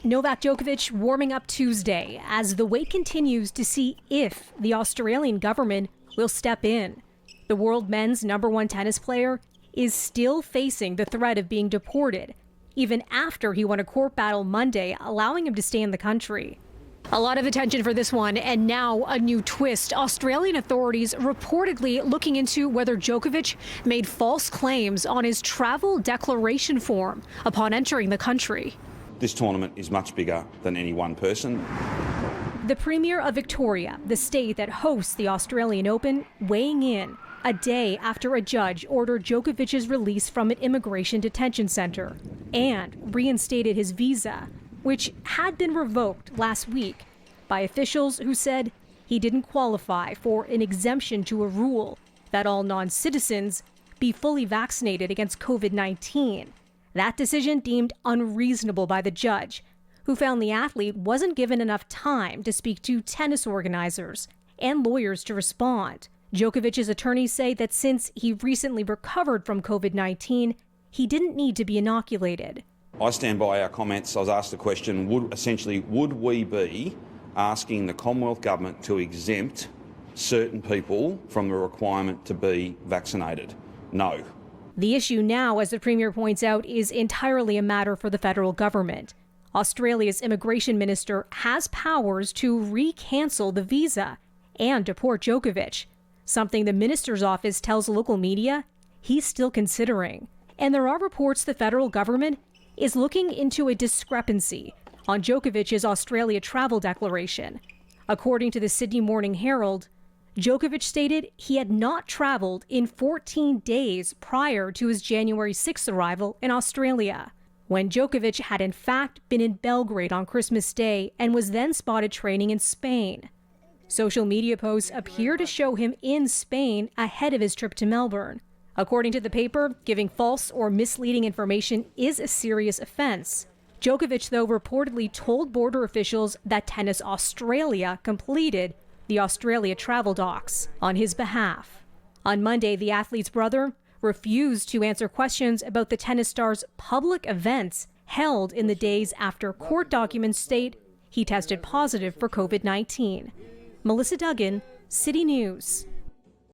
Novak Djokovic warming up Tuesday as the wait continues to see if the Australian government will step in. The world men's #1 tennis player is still facing the threat of being deported, even after he won a court battle Monday, allowing him to stay in the country. A lot of attention for this one, and now a new twist. Australian authorities reportedly looking into whether Djokovic made false claims on his travel declaration form upon entering the country. This tournament is much bigger than any one person. The Premier of Victoria, the state that hosts the Australian Open, weighing in a day after a judge ordered Djokovic's release from an immigration detention center and reinstated his visa, which had been revoked last week by officials who said he didn't qualify for an exemption to a rule that all non-citizens be fully vaccinated against COVID-19. That decision deemed unreasonable by the judge, who found the athlete wasn't given enough time to speak to tennis organizers and lawyers to respond. Djokovic's attorneys say that since he recently recovered from COVID-19, he didn't need to be inoculated. I stand by our comments. I was asked the question, would we be asking the Commonwealth Government to exempt certain people from the requirement to be vaccinated? No. The issue now, as the Premier points out, is entirely a matter for the federal government. Australia's immigration minister has powers to re-cancel the visa and deport Djokovic, something the minister's office tells local media he's still considering. And there are reports the federal government is looking into a discrepancy on Djokovic's Australia travel declaration. According to the Sydney Morning Herald, Djokovic stated he had not traveled in 14 days prior to his January 6th arrival in Australia, when Djokovic had in fact been in Belgrade on Christmas Day and was then spotted training in Spain. Social media posts appear to show him in Spain ahead of his trip to Melbourne. According to the paper, giving false or misleading information is a serious offense. Djokovic, though, reportedly told border officials that Tennis Australia completed the Australia travel docs on his behalf. On Monday, the athlete's brother refused to answer questions about the tennis star's public events held in the days after court documents state he tested positive for COVID-19. Melissa Duggan, City News.